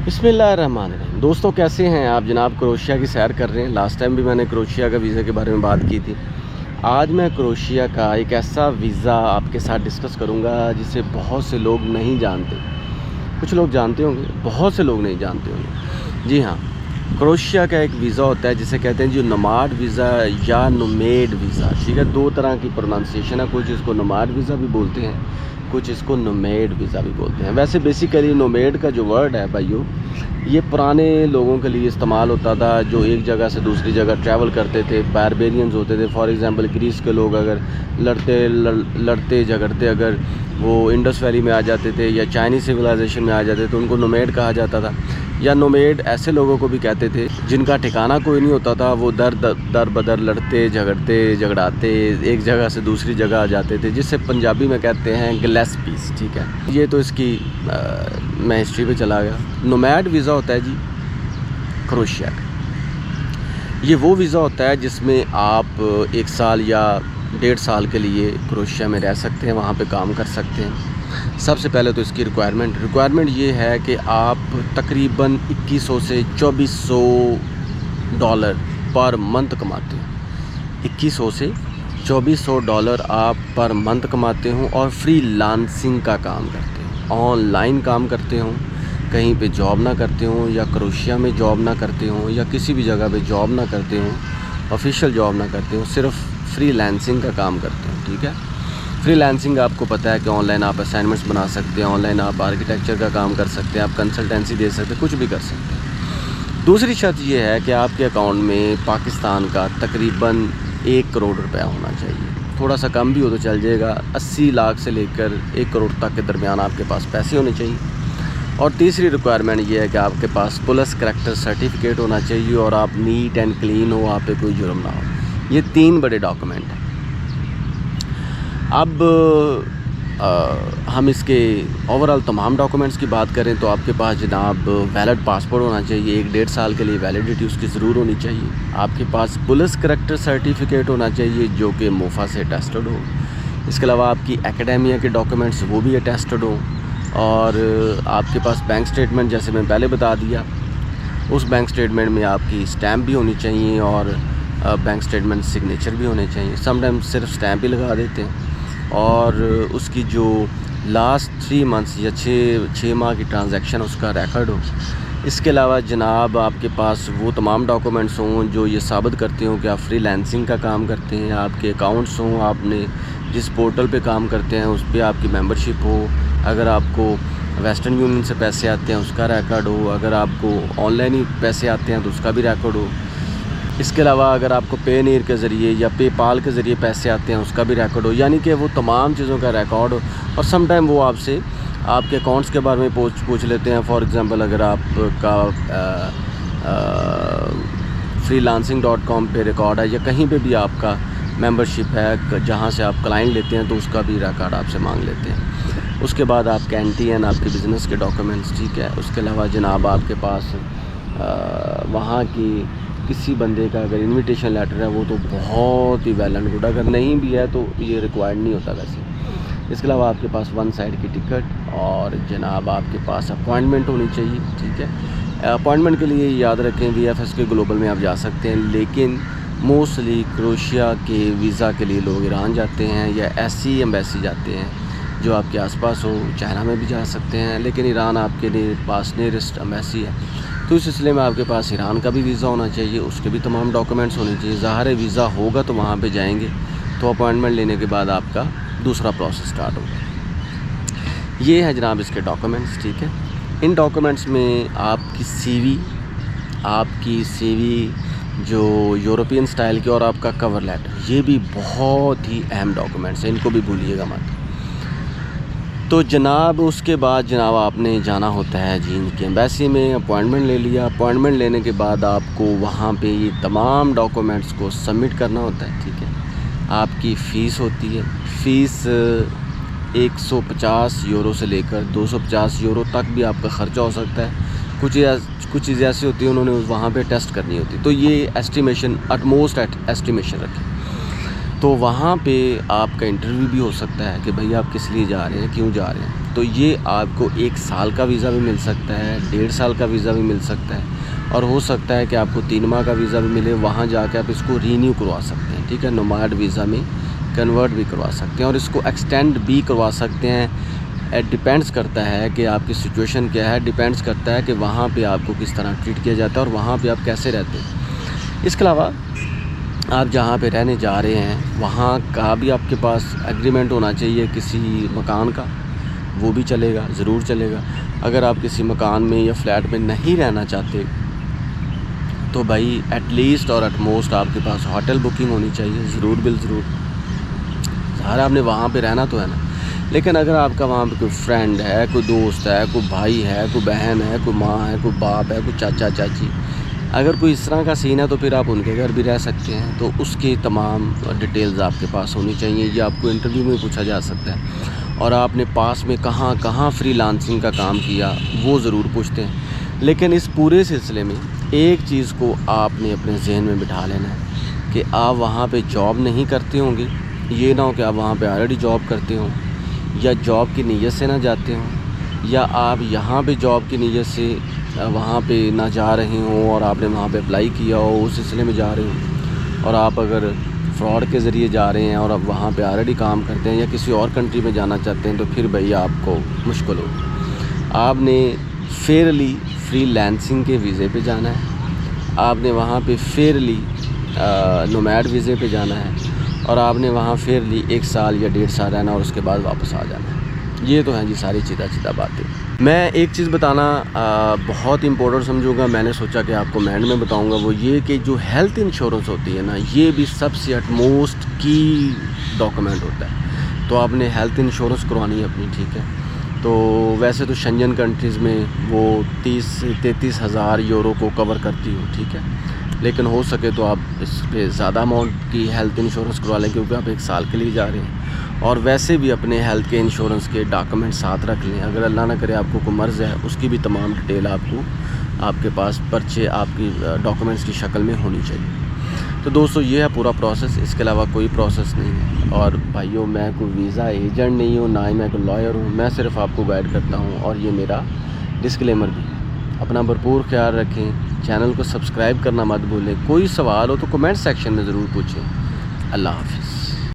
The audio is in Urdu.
بسم اللہ الرحمن الرحیم۔ دوستوں کیسے ہیں آپ؟ جناب کروشیا کی سیر کر رہے ہیں۔ لاسٹ ٹائم بھی میں نے کروشیا کا ویزا کے بارے میں بات کی تھی۔ آج میں کروشیا کا ایک ایسا ویزا آپ کے ساتھ ڈسکس کروں گا جسے بہت سے لوگ نہیں جانتے۔ کچھ لوگ جانتے ہوں گے، بہت سے لوگ نہیں جانتے ہوں گے۔ جی ہاں، کروشیا کا ایک ویزا ہوتا ہے جسے کہتے ہیں جو نوماڈ ویزا یا نومیڈ ویزا، ٹھیک ہے؟ دو طرح کی پروننسیشن ہے، کچھ اس کو نوماڈ ویزا بھی بولتے ہیں، کچھ اس کو نومیڈ ویزا بھی بولتے ہیں۔ ویسے بیسیکلی نومیڈ کا جو ورڈ ہے بھائیو، یہ پرانے لوگوں کے لیے استعمال ہوتا تھا جو ایک جگہ سے دوسری جگہ ٹریول کرتے تھے، باربیرینز ہوتے تھے۔ فار ایگزامپل گریس کے لوگ اگر لڑتے جھگڑتے اگر وہ انڈس ویلی میں آ جاتے تھے یا چائنیز سویلائزیشن میں آ جاتے تو ان کو نومیڈ کہا جاتا تھا۔ یا نومیڈ ایسے لوگوں کو بھی کہتے تھے جن کا ٹھکانہ کوئی نہیں ہوتا تھا، وہ در بدر لڑتے جھگڑاتے ایک جگہ سے دوسری جگہ آ جاتے تھے، جسے پنجابی میں کہتے ہیں گلیسپیز، ٹھیک ہے؟ یہ تو اس کی میں ہسٹری پہ چلا گیا۔ نومیڈ ویزا ہوتا ہے جی کروشیا کا۔ یہ وہ ویزا ہوتا ہے جس میں آپ 1 سال یا 1.5 سال کے لیے کروشیا میں رہ سکتے ہیں، وہاں پہ کام کر سکتے ہیں۔ سب سے پہلے تو اس کی ریکوائرمنٹ یہ ہے کہ آپ تقریباً 2100 سے 2400 ڈالر پر منتھ کماتے ہوں۔ 2100 سے 2400 ڈالر آپ پر منتھ کماتے ہوں اور فری لانسنگ کا کام کرتے ہوں، آن لائن کام کرتے ہوں، کہیں پہ جاب نہ کرتے ہوں یا کروشیا میں جاب نہ کرتے ہوں یا کسی بھی جگہ پہ جاب نہ کرتے ہوں، آفیشیل جاب نہ کرتے ہوں، صرف فری لانسنگ کا کام کرتے ہوں، ٹھیک ہے؟ فری لانسنگ آپ کو پتہ ہے کہ آن لائن آپ اسائنمنٹس بنا سکتے ہیں، آن لائن آپ آرکیٹیکچر کا کام کر سکتے ہیں، آپ کنسلٹنسی دے سکتے ہیں، کچھ بھی کر سکتے ہیں۔ دوسری شرط یہ ہے کہ آپ کے اکاؤنٹ میں پاکستان کا تقریباً 1 کروڑ روپیہ ہونا چاہیے، تھوڑا سا کم بھی ہو تو چل جائے گا۔ 80 لاکھ سے لے کر 1 کروڑ تک کے درمیان آپ کے پاس پیسے ہونے چاہیے۔ اور تیسری ریکوائرمنٹ یہ ہے کہ آپ کے پاس پولیس کریکٹر سرٹیفکیٹ ہونا چاہیے اور آپ نیٹ اینڈ کلین ہو، آپ پہ کوئی جرم نہ ہو۔ یہ 3 بڑے ڈاکومنٹ ہیں۔ اب ہم اس کے اوورال تمام ڈاکومنٹس کی بات کریں تو آپ کے پاس جناب ویلڈ پاسپورٹ ہونا چاہیے، 1.5 سال کے لیے ویلیڈیٹی اس کی ضرور ہونی چاہیے۔ آپ کے پاس پولیس کریکٹر سرٹیفکیٹ ہونا چاہیے جو کہ موفا سے اٹیسٹڈ ہو۔ اس کے علاوہ آپ کی اکیڈیمیا کے ڈاکومنٹس وہ بھی اٹیسٹڈ ہوں، اور آپ کے پاس بینک سٹیٹمنٹ جیسے میں پہلے بتا دیا، اس بینک سٹیٹمنٹ میں آپ کی اسٹیمپ بھی ہونی چاہیے اور بینک سٹیٹمنٹ سگنیچر بھی ہونے چاہیے۔ سم ٹائم صرف اسٹیمپ ہی لگا دیتے ہیں، اور اس کی جو لاسٹ 3 منتھس یا 6 ماہ کی ٹرانزیکشن اس کا ریکارڈ ہو۔ اس کے علاوہ جناب آپ کے پاس وہ تمام ڈاکومنٹس ہوں جو یہ ثابت کرتے ہوں کہ آپ فری لانسنگ کا کام کرتے ہیں، آپ کے اکاؤنٹس ہوں، آپ نے جس پورٹل پہ کام کرتے ہیں اس پہ آپ کی ممبرشپ ہو، اگر آپ کو ویسٹرن یونین سے پیسے آتے ہیں اس کا ریکارڈ ہو، اگر آپ کو آن لائن ہی پیسے آتے ہیں تو اس کا بھی ریکارڈ ہو۔ اس کے علاوہ اگر آپ کو پے نیر کے ذریعے یا پے پال کے ذریعے پیسے آتے ہیں اس کا بھی ریکارڈ ہو، یعنی کہ وہ تمام چیزوں کا ریکارڈ ہو۔ اور سم ٹائم وہ آپ سے آپ کے اکاؤنٹس کے بارے میں پوچھ لیتے ہیں۔ فار ایگزامپل اگر آپ کا freelancing.com پہ ریکارڈ ہے یا کہیں پہ بھی آپ کا ممبرشپ ہے جہاں سے آپ کلائنٹ لیتے ہیں تو اس کا بھی ریکارڈ آپ سے مانگ لیتے ہیں۔ اس کے بعد آپ کا NTN، آپ کے بزنس کے ڈاکومنٹس، ٹھیک ہے؟ اس کے علاوہ جناب آپ کے پاس وہاں کی کسی بندے کا اگر انویٹیشن لیٹر ہے وہ تو بہت ہی ویل اینڈ گڈ، اگر نہیں بھی ہے تو یہ ریکوائرڈ نہیں ہوتا ویسے۔ اس کے علاوہ آپ کے پاس 1 سائڈ کی ٹکٹ اور جناب آپ کے پاس اپوائنٹمنٹ ہونی چاہیے، ٹھیک ہے؟ اپوائنٹمنٹ کے لیے یاد رکھیں VFS کے گلوبل میں آپ جا سکتے ہیں، لیکن موسٹلی کروشیا کے ویزا کے لیے لوگ ایران جاتے ہیں یا ایسی ایمبیسی جاتے ہیں جو آپ کے آس پاس ہو۔ چائنا میں بھی جا سکتے ہیں، لیکن ایران آپ کے لیے پاس نیئرسٹ ایمبیسی ہے، تو اس سلسلے میں آپ کے پاس ایران کا بھی ویزا ہونا چاہیے، اس کے بھی تمام ڈاکومنٹس ہونے چاہیے۔ ظاہر ہے ویزا ہوگا تو وہاں پہ جائیں گے، تو اپوائنٹمنٹ لینے کے بعد آپ کا دوسرا پروسیس سٹارٹ ہوگا۔ یہ ہے جناب اس کے ڈاکومنٹس، ٹھیک ہے؟ ان ڈاکومنٹس میں آپ کی سی وی جو یورپین سٹائل کی، اور آپ کا کور لیٹر، یہ بھی بہت ہی اہم ڈاکومنٹس ہیں، ان کو بھی بھولیے گا مت۔ تو جناب اس کے بعد جناب آپ نے جانا ہوتا ہے جی ان کی ایمبیسی میں، اپوائنٹمنٹ لے لیا۔ اپوائنٹمنٹ لینے کے بعد آپ کو وہاں پہ یہ تمام ڈاکومنٹس کو سبمٹ کرنا ہوتا ہے، ٹھیک ہے؟ آپ کی فیس ہوتی ہے، فیس 150 یورو سے لے کر 250 یورو تک بھی آپ کا خرچہ ہو سکتا ہے۔ کچھ چیزیں ایسی ہوتی ہیں انہوں نے وہاں پہ ٹیسٹ کرنی ہوتی، تو یہ ایسٹیمیشن ایٹ موسٹ ایسٹیمیشن رکھیں۔ تو وہاں پہ آپ کا انٹرویو بھی ہو سکتا ہے کہ بھئی آپ کس لیے جا رہے ہیں، کیوں جا رہے ہیں. تو یہ آپ کو 1 سال کا ویزا بھی مل سکتا ہے، 1.5 سال کا ویزا بھی مل سکتا ہے، اور ہو سکتا ہے کہ آپ کو 3 ماہ کا ویزا بھی ملے. وہاں جا کے آپ اس کو رینیو کروا سکتے ہیں، ٹھیک ہے، نوماڈ ویزا میں کنورٹ بھی کروا سکتے ہیں، اور اس کو ایکسٹینڈ بھی کروا سکتے ہیں. ڈیپینڈس کرتا ہے کہ آپ کی سچویشن کیا ہے، ڈیپینڈس کرتا ہے کہ وہاں پہ آپ کو کس طرح ٹریٹ کیا جاتا ہے اور وہاں پہ آپ کیسے رہتے ہیں. اس کے علاوہ آپ جہاں پہ رہنے جا رہے ہیں وہاں کا بھی آپ کے پاس ایگریمنٹ ہونا چاہیے کسی مکان کا، وہ بھی چلے گا، ضرور چلے گا. اگر آپ کسی مکان میں یا فلیٹ میں نہیں رہنا چاہتے تو بھائی ایٹ لیسٹ اور ایٹ موسٹ آپ کے پاس ہوٹل بکنگ ہونی چاہیے، ضرور بالضرور. ظاہر آپ نے وہاں پہ رہنا تو ہے نا، لیکن اگر آپ کا وہاں پہ کوئی فرینڈ ہے، کوئی دوست ہے، کوئی بھائی ہے، کوئی بہن ہے، کوئی ماں ہے، کوئی باپ ہے، کوئی چاچا چاچی، اگر کوئی اس طرح کا سین ہے تو پھر آپ ان کے گھر بھی رہ سکتے ہیں. تو اس کی تمام ڈیٹیلز آپ کے پاس ہونی چاہیے. یہ آپ کو انٹرویو میں پوچھا جا سکتا ہے. اور آپ نے پاس میں کہاں کہاں فری لانسنگ کا کام کیا وہ ضرور پوچھتے ہیں. لیکن اس پورے سلسلے میں ایک چیز کو آپ نے اپنے ذہن میں بٹھا لینا ہے کہ آپ وہاں پہ جاب نہیں کرتے ہوں گے. یہ نہ ہو کہ آپ وہاں پہ آلریڈی جاب کرتے ہوں، یا جاب کی نیت سے نہ جاتے ہوں، یا آپ یہاں پہ جاب کی نیت سے وہاں پہ نہ جا رہے ہوں اور آپ نے وہاں پہ اپلائی کیا ہو، اس سلسلے میں جا رہے ہوں، اور آپ اگر فراڈ کے ذریعے جا رہے ہیں اور اب وہاں پہ آلریڈی کام کرتے ہیں یا کسی اور کنٹری میں جانا چاہتے ہیں تو پھر بھئی آپ کو مشکل ہوگی. آپ نے فیئرلی فری لانسنگ کے ویزے پہ جانا ہے، آپ نے وہاں پہ فیئرلی نومیڈ ویزے پہ جانا ہے، اور آپ نے وہاں فیئرلی 1 سال یا 1.5 سال رہنا اور اس کے بعد واپس آ جانا ہے. یہ تو ہیں جی ساری چیدہ باتیں. میں ایک چیز بتانا بہت امپورٹنٹ سمجھوں گا، میں نے سوچا کہ آپ کو مینڈ میں بتاؤں گا، وہ یہ کہ جو ہیلتھ انشورنس ہوتی ہے نا، یہ بھی سب سے اٹ موسٹ کی ڈاکومنٹ ہوتا ہے. تو آپ نے ہیلتھ انشورنس کروانی ہے اپنی، ٹھیک ہے. تو ویسے تو شنجن کنٹریز میں وہ 33 ہزار یورو کو کور کرتی ہو، ٹھیک ہے، لیکن ہو سکے تو آپ اس پہ زیادہ اماؤنٹ کی ہیلتھ انشورنس کروا لیں کیونکہ آپ 1 سال کے لیے جا رہے ہیں. اور ویسے بھی اپنے ہیلتھ کے انشورنس کے ڈاکومنٹ ساتھ رکھ لیں. اگر اللہ نہ کرے آپ کو کوئی مرض ہے اس کی بھی تمام ڈیٹیل آپ کے پاس پرچے آپ کی ڈاکومنٹس کی شکل میں ہونی چاہیے. تو دوستو یہ ہے پورا پروسیس، اس کے علاوہ کوئی پروسیس نہیں ہے. اور بھائیوں میں کوئی ویزا ایجنٹ نہیں ہوں، نہ ہی میں کوئی لائر ہوں، میں صرف آپ کو گائیڈ کرتا ہوں. اور یہ میرا ڈسکلیمر بھی. اپنا بھرپور خیال رکھیں، چینل کو سبسکرائب کرنا مت بھولیں. کوئی سوال ہو تو کمنٹ سیکشن میں ضرور پوچھیں. اللہ حافظ.